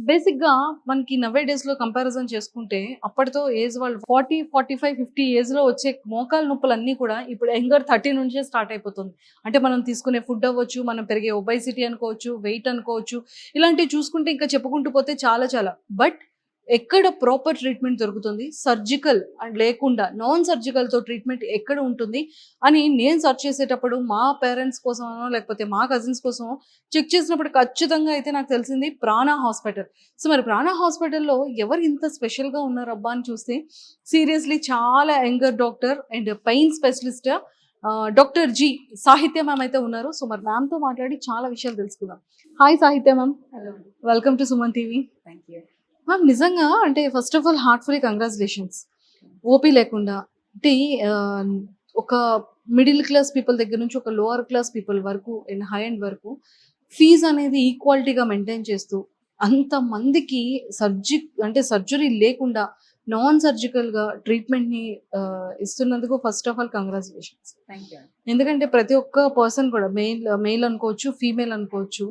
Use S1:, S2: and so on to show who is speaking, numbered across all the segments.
S1: బేసిక్‌గా మనకి నౌ ఏ డేస్‌లో కంపారిజన్ చేసుకుంటే, అప్పటితో ఏజ్ వాళ్ళు 40, 45, 50 ఏజ్‌లో వచ్చే మోకాలు నొప్పులన్నీ కూడా ఇప్పుడు యంగర్ 30 నుంచే స్టార్ట్ అయిపోతుంది. అంటే మనం తీసుకునే ఫుడ్ అవ్వచ్చు, మనం పెరిగే ఒబేసిటీ అనుకోవచ్చు, వెయిట్ అనుకోవచ్చు. ఇలాంటివి చూసుకుంటే ఇంకా చెప్పుకుంటూ పోతే చాలా చాలా. బట్ ఎక్కడ ప్రాపర్ ట్రీట్మెంట్ దొరుకుతుంది? సర్జికల్ అండ్ లేకుండా నాన్ సర్జికల్‌తో ట్రీట్మెంట్ ఎక్కడ ఉంటుంది? అని నేను సెర్చ్ చేసేటప్పుడు మా పేరెంట్స్ కోసమనో, లేకపోతే మా కజిన్స్ కోసమో చెక్ చేసినప్పుడు ఖచ్చితంగా అయితే నాకు తెలిసింది ప్రాణ హాస్పిటల్. సో, మరి ప్రాణ హాస్పిటల్‌లో ఎవరు ఇంత స్పెషల్‌గా ఉన్నారబ్బా అని చూస్తే సీరియస్‌లీ చాలా younger doctor and pain specialist doctor G. సాహిత్య మ్యామ్ అయితే ఉన్నారు. సో, మరి మ్యామ్‌తో మాట్లాడి చాలా విషయాలు తెలుసుకుందాం. హాయ్ సాహిత్య ma'am.
S2: Hello.
S1: Welcome to Suman TV.
S2: Thank you.
S1: Ma'am నిజంగా అంటే first of all heartfully congratulations. OP లేకుండా అంటే ఆహ్, ఒక మిడిల్ క్లాస్ పీపుల్ దగ్గర నుంచి ఒక లోవర్ క్లాస్ పీపుల్ వరకు అండ్ హై ఎండ్ వరకు ఫీజ్ అనేది ఈక్వాలిటీగా మెయింటైన్ చేస్తూ అంతమందికి అంటే సర్జరీ లేకుండా నాన్ సర్జికల్‌గా ట్రీట్మెంట్‌ని ఇస్తున్నందుకు first of all congratulations.
S2: Thank you.
S1: ఎందుకంటే ప్రతి ఒక్క పర్సన్ కూడా మెయిల్ అనుకోవచ్చు, ఫీమేల్ అనుకోవచ్చు.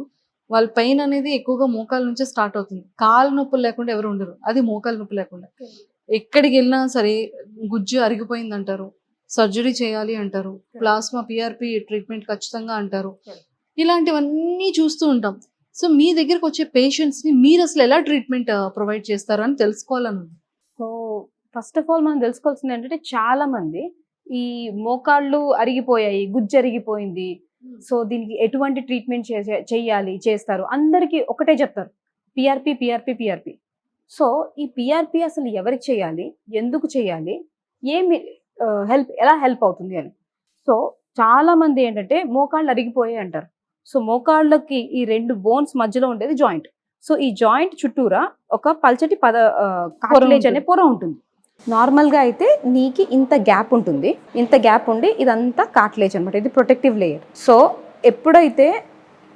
S1: వాళ్ళ పెయిన్ అనేది ఎక్కువగా మోకాళ్ళ నుంచే స్టార్ట్ అవుతుంది. కాళ్ళు నొప్పులు లేకుండా ఎవరు ఉండరు. అది మోకాళ్ళ నొప్పి లేకుండా. ఎక్కడికెళ్ళినా సరే గుజ్జు అరిగిపోయిందంటారు. సర్జరీ చేయాలి అంటారు. ప్లాస్మా, పీఆర్‌పీ ట్రీట్మెంట్ ఖచ్చితంగా అంటారు. ఇలాంటివన్నీ చూస్తూ ఉంటాం. సో, మీ దగ్గరకొచ్చే పేషెంట్స్‌ని మీరసలు ఎలా ట్రీట్మెంట్ ప్రొవైడ్ చేస్తారు అని తెలుసుకోవాలనుంది.
S2: సో, ఫస్ట్ ఆఫ్ ఆల్ మనం తెలుసుకోవాల్సింది ఏంటంటే చాలా మంది ఈ మోకాళ్ళు అరిగిపోయాయి, గుజ్జు అరిగిపోయింది. సో, దీనికి ఎటువంటి ట్రీట్మెంట్ చెయ్యాలి, చేస్తారు. అందరికీ ఒకటే చెప్తారు. PRP, PRP, PRP. సో, ఈ పీఆర్‌పీ అసలు ఎవరికి చేయాలి? ఎందుకు చేయాలి? ఏమి ఎలా హెల్ప్ అవుతుంది అని. సో, చాలా మంది ఏంటంటే మోకాళ్ళు అరిగిపోయాయి అంటారు. సో, మోకాళ్ళకి ఈ 2 బోన్స్ మధ్యలో ఉండేది జాయింట్. సో, ఈ జాయింట్ చుట్టూరా ఒక పల్చటి కార్టిలేజ్ అనే పొర ఉంటుంది. నార్మల్‌గా అయితే నీకి ఇంత గ్యాప్ ఉంటుంది. ఇంత గ్యాప్ ఉండి ఇదంతా కార్టిలేజ్ అనమాట. ఇది ప్రొటెక్టివ్ లేయర్. సో, ఎప్పుడైతే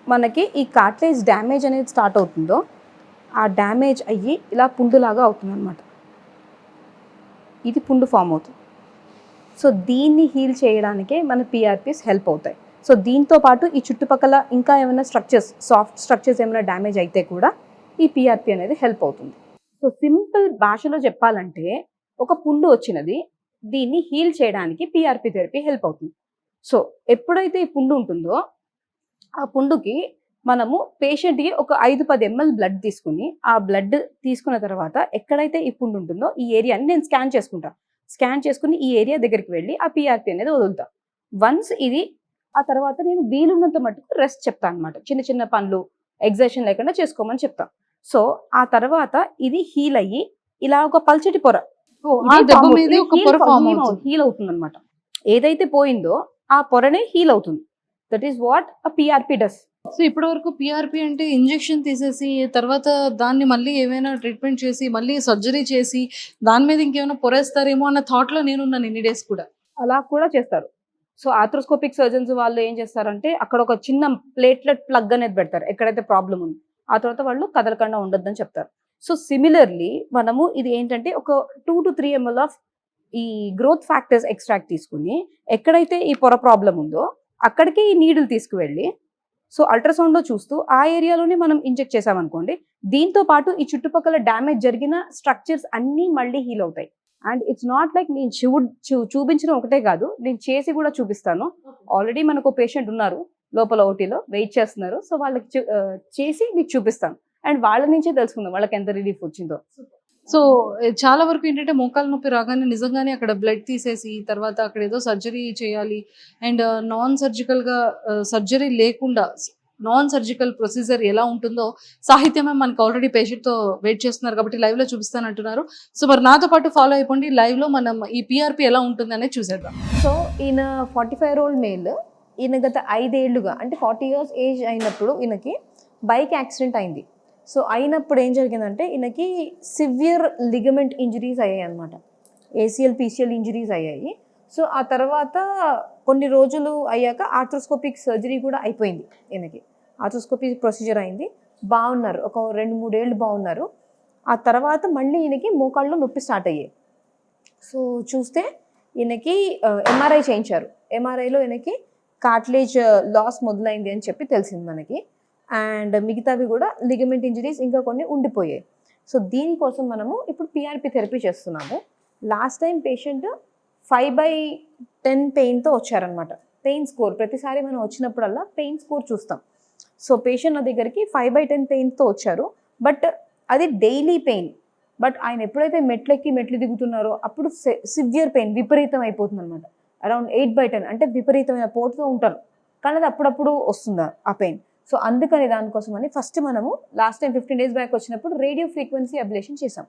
S2: మనకి ఈ కార్టిలేజ్ డ్యామేజ్ అనేది స్టార్ట్ అవుతుందో, ఆ డ్యామేజ్ అయ్యి ఇలా పుండులాగా అవుతుందన్నమాట. ఇది పుండు ఫామ్ అవుతుంది. సో, దీన్ని హీల్ చేయడానికే మన పీఆర్‌పీస్ హెల్ప్ అవుతాయి. సో, దీంతో పాటు ఈ చుట్టుపక్కల ఇంకా ఏమైనా సాఫ్ట్ స్ట్రక్చర్స్ ఏమైనా డ్యామేజ్ అయితే కూడా ఈ పీఆర్‌పీ అనేది హెల్ప్ అవుతుంది. సో, సింపుల్ భాషలో చెప్పాలంటే ఒక పుండు వచ్చినది, దీన్ని హీల్ చేయడానికి పీఆర్‌పీ థెరపీ హెల్ప్ అవుతుంది. సో, ఎప్పుడైతే ఈ పుండు ఉంటుందో, ఆ పుండుకి మనము పేషెంట్‌కి ఒక 5-10 ఎంఎల్ బ్లడ్ తీసుకుని, ఆ బ్లడ్ తీసుకున్న తర్వాత ఎక్కడైతే ఈ పుండు ఉంటుందో ఈ ఏరియాని నేను స్కాన్ చేసుకుంటా. స్కాన్ చేసుకుని ఈ ఏరియా దగ్గరికి వెళ్ళి ఆ పీఆర్‌పీ అనేది వదులుతా. వన్స్ ఇది ఆ తర్వాత నేను వీలున్నంత మట్టుకు రెస్ట్ చెప్తా అనమాట. చిన్న చిన్న పనులు ఎగ్జర్షన్ లేకుండా చేసుకోమని చెప్తా. సో, ఆ తర్వాత ఇది హీల్ అయ్యి ఇలా ఒక పల్చటి పొర
S1: ఆ దెబ్బ మీదే ఒక పొర ఫామ్ అవుతుంది.
S2: హీల్ అవుతుందన్నమాట. ఏదైతే పోయిందో ఆ పొరనే హీల్ అవుతుంది. That is what a PRP does.
S1: So, ఇప్పటి వరకు పీఆర్‌పీ అంటే ఇంజెక్షన్ తీసేసి, తర్వాత దాన్ని మళ్ళీ ఏమైనా ట్రీట్మెంట్ చేసి, మళ్ళీ సర్జరీ చేసి, దాని మీద ఇంకేమైనా పొరేస్తారేమో అన్న థాట్‌లో నేనున్నాను ఇన్ని డేస్ కూడా.
S2: అలా కూడా చేస్తారు. సో, ఆర్థ్రోస్కోపిక్ సర్జన్స్ వాళ్ళు ఏం చేస్తారంటే అక్కడ ఒక చిన్న ప్లేట్‌లెట్ ప్లగ్ అనేది పెడతారు. ఎక్కడైతే ప్రాబ్లమ్ ఉందో. ఆ తర్వాత వాళ్ళు కదలకుండా ఉండొద్దని చెప్తారు. సో, సిమిలర్‌లీ మనము ఇది ఏంటంటే ఒక 2-3 ఎంఎల్ ఆఫ్ ఈ గ్రోత్ ఫ్యాక్టర్స్ ఎక్స్ట్రాక్ట్ తీసుకొని, ఎక్కడైతే ఈ పొర ప్రాబ్లమ్ ఉందో అక్కడికి ఈ నీడిల్ తీసుకువెళ్ళి, సో, అల్ట్రాసౌండ్‌లో చూస్తూ ఆ ఏరియాలోనే మనం ఇంజెక్ట్ చేసామనుకోండి, దీంతో పాటు ఈ చుట్టుపక్కల డ్యామేజ్ జరిగిన స్ట్రక్చర్స్ అన్నీ మళ్ళీ హీల్ అవుతాయి. అండ్ ఇట్స్ నాట్ లైక్ నేను చూపించడం ఒకటే కాదు, నేను చేసి కూడా చూపిస్తాను. ఆల్రెడీ మనకు పేషెంట్ ఉన్నారు లోపల ఓటీలో వెయిట్ చేస్తున్నారు. సో, వాళ్ళకి చేసి మీకు చూపిస్తాను. అండ్ వాళ్ళ నుంచే తెలుసుకుందాం వాళ్ళకి ఎంత రిలీఫ్ వచ్చిందో.
S1: సో, చాలా వరకు ఏంటంటే మోకాళ్ళ నొప్పి రాగానే నిజంగానే అక్కడ బ్లడ్ తీసేసి, తర్వాత అక్కడ ఏదో సర్జరీ చేయాలి. అండ్ నాన్ సర్జికల్‌గా సర్జరీ లేకుండా నాన్ సర్జికల్ ప్రొసీజర్ ఎలా ఉంటుందో సాహిత్య మ్యామ్ మనకు ఆల్రెడీ పేషెంట్‌తో వెయిట్ చేస్తున్నారు కాబట్టి లైవ్‌లో చూపిస్తానంటున్నారు. సో, మరి నాతో పాటు ఫాలో అయిపోండి. లైవ్‌లో మనం ఈ పీఆర్‌పీ ఎలా ఉంటుందనేది చూసేద్దాం.
S2: సో, ఈయన 45 year old మేల్. ఈయన గత 5 ఏళ్లుగా అంటే 40 years ఏజ్ అయినప్పుడు ఈయనకి బైక్ యాక్సిడెంట్ అయింది. సో, అయినప్పుడు ఏం జరిగిందంటే ఈయనకి సివియర్ లిగమెంట్ ఇంజరీస్ అయ్యాయి అనమాట. ఏసీఎల్, పీసీఎల్ ఇంజరీస్ అయ్యాయి. సో, ఆ తర్వాత కొన్ని రోజులు అయ్యాక ఆర్థ్రోస్కోపిక్ సర్జరీ కూడా అయిపోయింది ఈయనకి. ఆర్థ్రోస్కోపిక్ ప్రొసీజర్ అయింది. బాగున్నారు. ఒక 2-3 ఏళ్ళు బాగున్నారు. ఆ తర్వాత మళ్ళీ ఈయనకి మోకాళ్ళలో నొప్పి స్టార్ట్ అయ్యాయి. సో, చూస్తే ఈయనకి ఎంఆర్ఐ చేయించారు. ఎంఆర్ఐలో ఈయనకి కార్టిలేజ్ లాస్ మొదలైంది అని చెప్పి తెలిసింది మనకి. అండ్ మిగతావి కూడా లిగమెంట్ ఇంజరీస్ ఇంకా కొన్ని ఉండిపోయాయి. సో దీనికోసం మనము ఇప్పుడు పిఆర్పి థెరపీ చేస్తున్నాము. లాస్ట్ టైం పేషెంట్ 5/10 పెయిన్తో వచ్చారనమాట. పెయిన్ స్కోర్ ప్రతిసారి మనం వచ్చినప్పుడల్లా పెయిన్ స్కోర్ చూస్తాం. సో పేషెంట్ నా దగ్గరికి 5/10 పెయిన్తో వచ్చారు. బట్ అది డైలీ పెయిన్. బట్ ఆయన ఎప్పుడైతే మెట్లు దిగుతున్నారో అప్పుడు సివియర్ పెయిన్ విపరీతం అయిపోతుంది అనమాట. అరౌండ్ 8/10 అంటే విపరీతమైన పోటుతో ఉంటారు, కానీ అది అప్పుడప్పుడు వస్తుంది ఆ పెయిన్. సో అందుకని దానికోసమని ఫస్ట్ మనము లాస్ట్ టైం 15 days బ్యాక్ వచ్చినప్పుడు రేడియో ఫ్రీక్వెన్సీ అబ్లేషన్ చేసాం.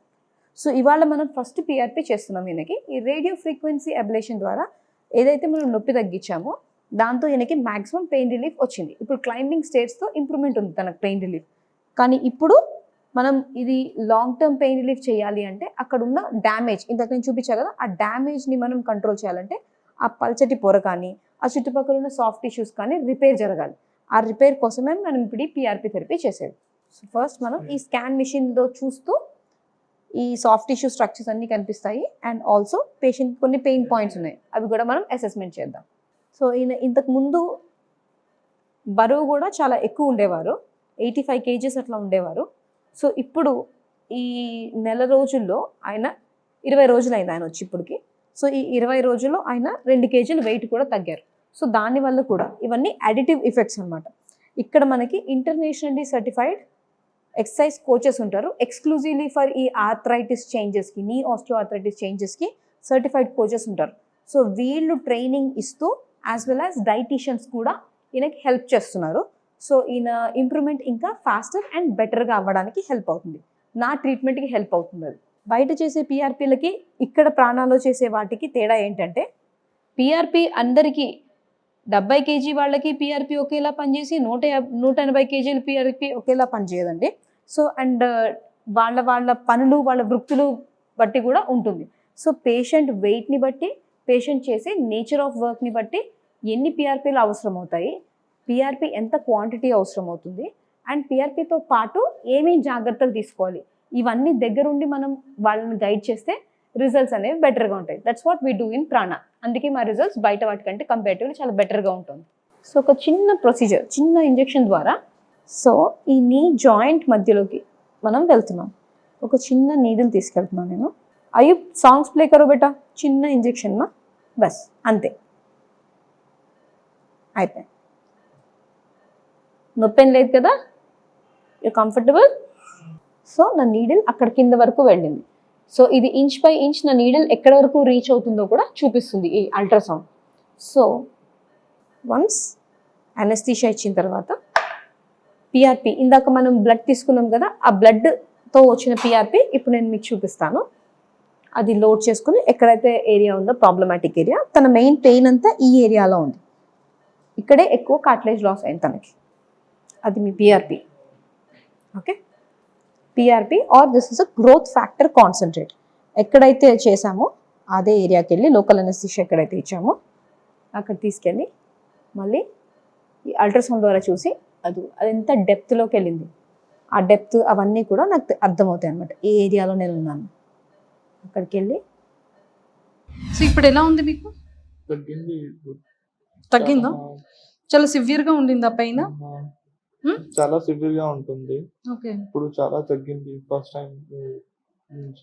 S2: సో ఇవాళ మనం ఫస్ట్ పిఆర్పి చేస్తున్నాం ఈయనకి. ఈ రేడియో ఫ్రీక్వెన్సీ అబ్లేషన్ ద్వారా ఏదైతే మనం నొప్పి తగ్గించామో దాంతో ఈయనకి మ్యాక్సిమం పెయిన్ రిలీఫ్ వచ్చింది. ఇప్పుడు క్లైంబింగ్ స్టేట్స్తో ఇంప్రూవ్మెంట్ ఉంది తనకు పెయిన్ రిలీఫ్. కానీ ఇప్పుడు మనం ఇది లాంగ్ టర్మ్ పెయిన్ రిలీఫ్ చేయాలి అంటే అక్కడ ఉన్న డ్యామేజ్, ఇంతకు నేను చూపించా కదా, ఆ డ్యామేజ్ని మనం కంట్రోల్ చేయాలంటే ఆ పల్చటి పొర కానీ ఆ చుట్టుపక్కల ఉన్న సాఫ్ట్ టిష్యూస్ కానీ రిపేర్ జరగాలి. ఆ రిపేర్ కోసమే మనం ఇప్పుడు ఈ పిఆర్పి థెరపీ చేసేది. సో ఫస్ట్ మనం ఈ స్కాన్ మిషన్లో చూస్తూ ఈ సాఫ్ట్ టిష్యూ స్ట్రక్చర్స్ అన్నీ కనిపిస్తాయి. అండ్ ఆల్సో పేషెంట్ కొన్ని పెయిన్ పాయింట్స్ ఉన్నాయి, అవి కూడా మనం అసెస్మెంట్ చేద్దాం. సో ఈయన ఇంతకు ముందు బరువు కూడా చాలా ఎక్కువ ఉండేవారు, 85 kgs అట్లా ఉండేవారు. సో ఇప్పుడు ఈ నెల రోజుల్లో ఆయన 20 రోజులు అయింది ఆయన వచ్చి ఇప్పటికి. సో ఈ 20 రోజుల్లో ఆయన 2 kg వెయిట్ కూడా తగ్గారు. సో దానివల్ల కూడా ఇవన్నీ అడిటివ్ ఎఫెక్ట్స్ అనమాట. ఇక్కడ మనకి ఇంటర్నేషనల్లీ సర్టిఫైడ్ ఎక్సర్సైజ్ కోచెస్ ఉంటారు, ఎక్స్క్లూజివ్లీ ఫర్ ఈ ఆర్థరైటిస్ చేంజెస్కి, నీ ఆస్టియో ఆర్థరైటిస్ చేంజెస్కి సర్టిఫైడ్ కోచెస్ ఉంటారు. సో వీళ్ళు ట్రైనింగ్ ఇస్తూ యాజ్ వెల్ యాజ్ డైటీషియన్స్ కూడా ఈయనకి హెల్ప్ చేస్తున్నారు. సో ఈయన ఇంప్రూవ్మెంట్ ఇంకా ఫాస్టర్ అండ్ బెటర్గా అవ్వడానికి హెల్ప్ అవుతుంది, నా ట్రీట్మెంట్కి హెల్ప్ అవుతుంది. అది బయట చేసే పిఆర్పీలకి ఇక్కడ ప్రాణాలో చేసే వాటికి తేడా ఏంటంటే, పిఆర్పి అందరికీ 70 kg వాళ్ళకి పిఆర్పి ఒకేలా పనిచేసి 180 kg పిఆర్పి ఒకేలా పనిచేయదండి. సో అండ్ వాళ్ళ పనులు వాళ్ళ వృత్తులు బట్టి కూడా ఉంటుంది. సో పేషెంట్ వెయిట్ని బట్టి, పేషెంట్ చేసే నేచర్ ఆఫ్ వర్క్ని బట్టి ఎన్ని పిఆర్పీలు అవసరం అవుతాయి, పిఆర్పి ఎంత క్వాంటిటీ అవసరం అవుతుంది, అండ్ పిఆర్పితో పాటు ఏమేమి జాగ్రత్తలు తీసుకోవాలి, ఇవన్నీ దగ్గరుండి మనం వాళ్ళని గైడ్ చేస్తే రిజల్ట్స్ అనేవి బెటర్గా ఉంటాయి. That's what we do in ప్రాణ. అందుకే మా రిజల్ట్స్ బయట వాటికంటే కంపేరిటివ్లీ చాలా బెటర్గా ఉంటుంది. సో ఒక చిన్న ప్రొసీజర్, చిన్న ఇంజెక్షన్ ద్వారా సో ఈ నీ జాయింట్ మధ్యలోకి మనం వెళ్తున్నాం. ఒక చిన్న నీడిల్ తీసుకెళ్తున్నాను నేను. అయ్యో సాంగ్స్ ప్లే కరో బేటా, చిన్న ఇంజెక్షన్ మా బస్, అంతే అయిపోయింది. నొప్పి ఏం లేదు కదా, యూ కంఫర్టబుల్. సో నా నీడిల్ అక్కడ కింద వరకు వెళ్ళింది. సో ఇది ఇంచ్ బై ఇంచ్ నా నీడిల్ ఎక్కడ వరకు రీచ్ అవుతుందో కూడా చూపిస్తుంది ఈ అల్ట్రాసౌండ్. సో వన్స్ అనెస్థీషియా ఇచ్చిన తర్వాత పిఆర్పి, ఇందాక మనం బ్లడ్ తీసుకున్నాం కదా, ఆ బ్లడ్తో వచ్చిన పిఆర్పి ఇప్పుడు నేను మీకు చూపిస్తాను. అది లోడ్ చేసుకుని ఎక్కడైతే ఏరియా ఉందో ప్రాబ్లమాటిక్ ఏరియా, తన మెయిన్ పెయిన్ అంతా ఈ ఏరియాలో ఉంది, ఇక్కడే ఎక్కువ కార్టిలేజ్ లాస్ అయింది తనకి. అది మీ PRP. Okay, PRP or this is a growth factor concentrate. ఎక్కడైతే చేసామో అదే ఏరియాకి వెళ్ళి లోకల్ అనెస్థీషియా ఎక్కడైతే ఇచ్చామో అక్కడ తీసుకెళ్ళి మళ్ళీ ఈ అల్ట్రాసౌండ్ ద్వారా చూసి అది ఎంత డెప్త్లోకి వెళ్ళింది, ఆ డెప్త్ అవన్నీ కూడా నాకు అర్థమవుతాయి అనమాట, ఏ ఏరియాలో నేను ఉన్నాను. అక్కడికి వెళ్ళి
S1: సో ఇప్పుడు ఎలా ఉంది మీకు? తగ్గిందా? చాలా సివియర్గా ఉండిందా పైన?
S3: చాలా సివియర్ గా ఉంటుంది.
S1: ఓకే,
S3: ఇప్పుడు చాలా తగ్గింది. ఫస్ట్ టైం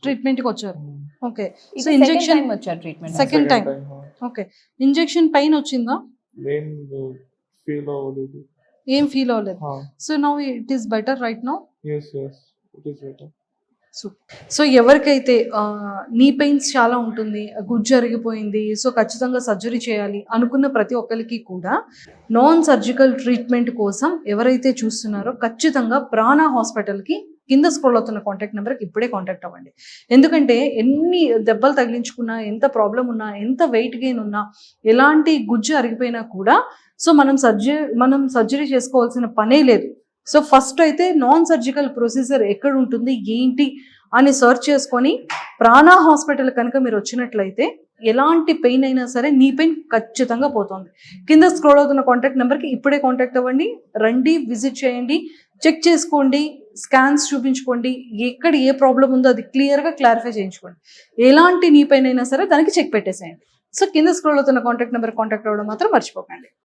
S1: ట్రీట్మెంట్ కి వచ్చారు. Okay, so
S2: so
S1: injection
S2: injection వచ్చారు treatment.
S1: Second time. Okay, injection pain వచ్చిందా?
S3: నేను ఫీల్ అవ్వలేదు.
S1: ఏం ఫీల్ అవ్వలేదు. So now it is better right now.
S3: Yes it is better.
S1: So ఎవరికైతే నీ పెయిన్స్ చాలా ఉంటుంది, గుజ్జు అరిగిపోయింది, సో ఖచ్చితంగా సర్జరీ చేయాలి అనుకున్న ప్రతి ఒక్కరికి కూడా నాన్ సర్జికల్ ట్రీట్మెంట్ కోసం ఎవరైతే చూస్తున్నారో ఖచ్చితంగా ప్రాణ హాస్పిటల్కి కింద స్క్రోల్ అవుతున్న కాంటాక్ట్ నెంబర్కి ఇప్పుడే కాంటాక్ట్ అవ్వండి. ఎందుకంటే ఎన్ని దెబ్బలు తగిలించుకున్నా, ఎంత ప్రాబ్లం ఉన్నా, ఎంత వెయిట్ గెయిన్ ఉన్నా, ఎలాంటి గుజ్జు అరిగిపోయినా కూడా సో మనం సర్జరీ చేసుకోవాల్సిన పనే లేదు. సో ఫస్ట్ అయితే నాన్ సర్జికల్ ప్రొసీజర్ ఎక్కడ ఉంటుంది ఏంటి అని సర్చ్ చేసుకొని ప్రాణ హాస్పిటల్ కనుక మీరు వచ్చినట్లయితే ఎలాంటి పెయిన్ అయినా సరే నీ పెయిన్ ఖచ్చితంగా పోతుంది. కింద స్క్రోల్ అవుతున్న కాంటాక్ట్ నెంబర్కి ఇప్పుడే కాంటాక్ట్ అవ్వండి, రండి, విజిట్ చేయండి, చెక్ చేసుకోండి, స్కాన్స్ చూపించుకోండి, ఎక్కడ ఏ ప్రాబ్లం ఉందో అది క్లియర్గా క్లారిఫై చేయించుకోండి. ఎలాంటి నీ పెయిన్ అయినా సరే దానికి చెక్ పెట్టేసేయండి. సో కింద స్క్రోల్ అవుతున్న కాంటాక్ట్ నెంబర్ కాంటాక్ట్ అవ్వడం మాత్రం మర్చిపోకండి.